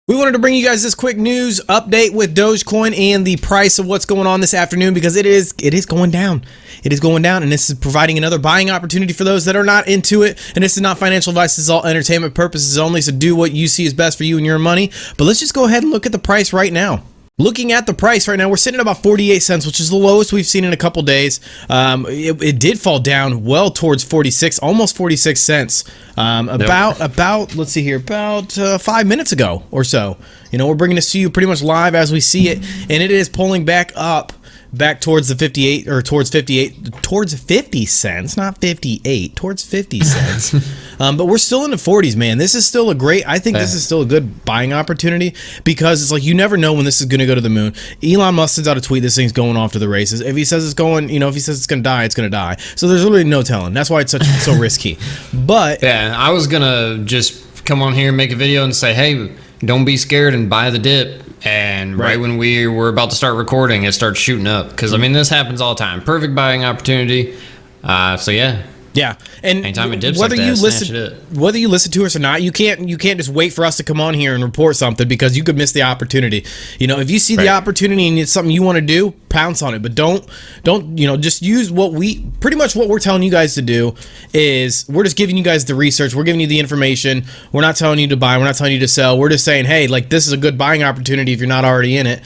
We wanted to bring you guys this quick news update with Dogecoin and the price of what's going on this afternoon, because it is going down. It is going down, and this is providing another buying opportunity for those that are not into it. And this is not financial advice. This is all entertainment purposes only, so do what you see is best for you and your money. But let's just go ahead and look at the price right now. Looking at the price right now, we're sitting at about 48 cents, which is the lowest we've seen in a couple days. It did fall down well towards 46, almost 46 cents. Let's see here, about 5 minutes ago or so. You know, we're bringing this to you pretty much live as we see it, and it is pulling back up, back towards the 58, or towards 50 cents, not 58, towards 50 cents. But we're still in the 40s, man. This is still I think this is still a good buying opportunity, because it's like you never know when this is going to go to the moon. Elon Musk sends out a tweet, this thing's going off to the races. If he says it's going, if he says it's going to die, it's going to die. So there's literally no telling. That's why it's so risky. But yeah, I was going to just come on here and make a video and say, hey, don't be scared and buy the dip. And right when we were about to start recording, it starts shooting up. Because, I mean, this happens all the time. Perfect buying opportunity. So, yeah. Yeah, and anytime it dips whether like that, whether you listen to us or not, you can't just wait for us to come on here and report something, because you could miss the opportunity. If you see the opportunity and it's something you want to do, pounce on it. But don't just use what we're telling you guys to do. Is we're just giving you guys the research, we're giving you the information. We're not telling you to buy, we're not telling you to sell. We're just saying, hey, like, this is a good buying opportunity if you're not already in it.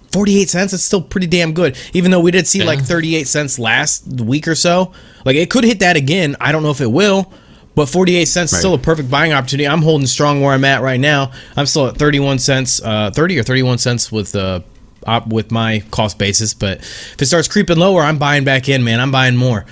48 cents, it's still pretty damn good, even though we did see like 38 cents last week or so. Like, it could hit that again. I don't know if it will, but 48 cents is still a perfect buying opportunity. I'm holding strong where I'm at right now. I'm still at 31 cents, 30 or 31 cents with my cost basis. But if it starts creeping lower, I'm buying back in, man. I'm buying more.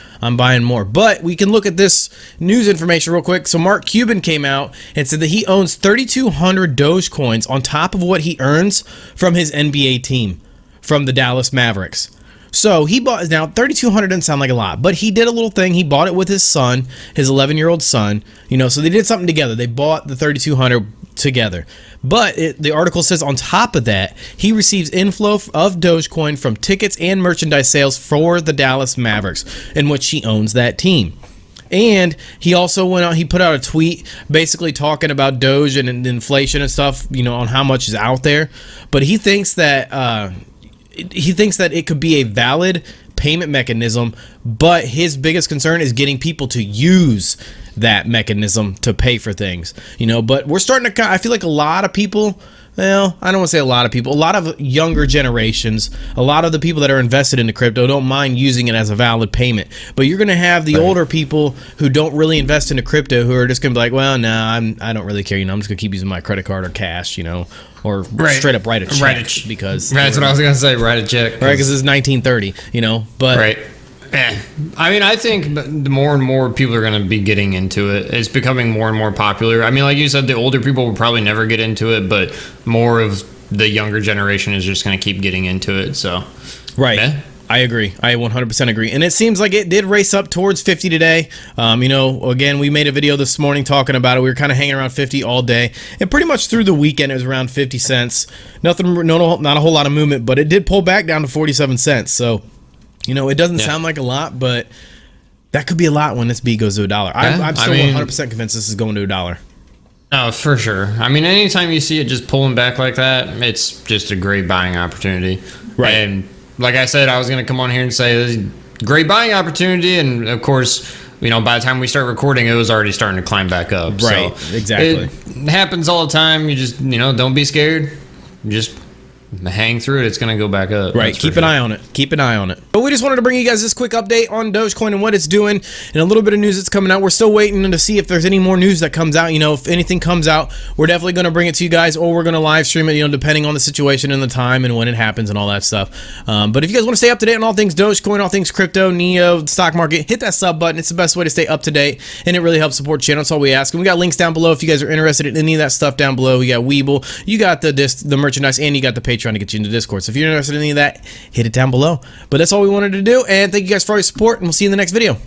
But we can look at this news information real quick. So Mark Cuban came out and said that he owns 3,200 Dogecoins on top of what he earns from his NBA team, from the Dallas Mavericks. So he bought, now 3,200 doesn't sound like a lot, but he did a little thing. He bought it with his son, his 11-year-old son. So they did something together. They bought the 3,200 together. But the article says on top of that, he receives inflow of Dogecoin from tickets and merchandise sales for the Dallas Mavericks, in which he owns that team. And he also went out, he put out a tweet basically talking about Doge and inflation and stuff, on how much is out there. But he thinks that it could be a valid payment mechanism, but his biggest concern is getting people to use that mechanism to pay for things. But we're starting to, I feel like a lot of people, well, I don't want to say a lot of people, a lot of younger generations, a lot of the people that are invested into crypto don't mind using it as a valid payment. But you're going to have the older people who don't really invest into crypto, who are just going to be like, well, no, I don't really care. I'm just going to keep using my credit card or cash, or straight up write a check. Because that's what I was going to say, write a check. Right, because it's 1930, but... Right. I mean, I think the more and more people are going to be getting into it. It's becoming more and more popular. I mean, like you said, the older people will probably never get into it, but more of the younger generation is just going to keep getting into it. So, right. Yeah. I agree. I 100% agree. And it seems like it did race up towards 50 today. Again, we made a video this morning talking about it. We were kind of hanging around 50 all day. And pretty much through the weekend, it was around 50 cents. Not a whole lot of movement, but it did pull back down to 47 cents. So, it doesn't sound like a lot, but that could be a lot when this beat goes to $1. I'm still 100% convinced this is going to $1. Oh, for sure. I mean, anytime you see it just pulling back like that, it's just a great buying opportunity. Right. And like I said, I was going to come on here and say this is a great buying opportunity. And, of course, by the time we start recording, it was already starting to climb back up. Right, so exactly. It happens all the time. You just, don't be scared. Just hang through it. It's going to go back up. Right. Keep an eye on it. But we just wanted to bring you guys this quick update on Dogecoin and what it's doing, and a little bit of news that's coming out. We're still waiting to see if there's any more news that comes out. If anything comes out, we're definitely going to bring it to you guys, or we're going to live stream it, depending on the situation and the time and when it happens and all that stuff. But if you guys want to stay up to date on all things Dogecoin, all things crypto, Neo, the stock market, hit that sub button. It's the best way to stay up to date, and it really helps support the channel. That's all we ask. And we got links down below if you guys are interested in any of that stuff down below. We got Weeble, you got the merchandise, and you got the Patreon to get you into Discord. So if you're interested in any of that, hit it down below. But that's all we wanted to do, and thank you guys for all your support, and we'll see you in the next video.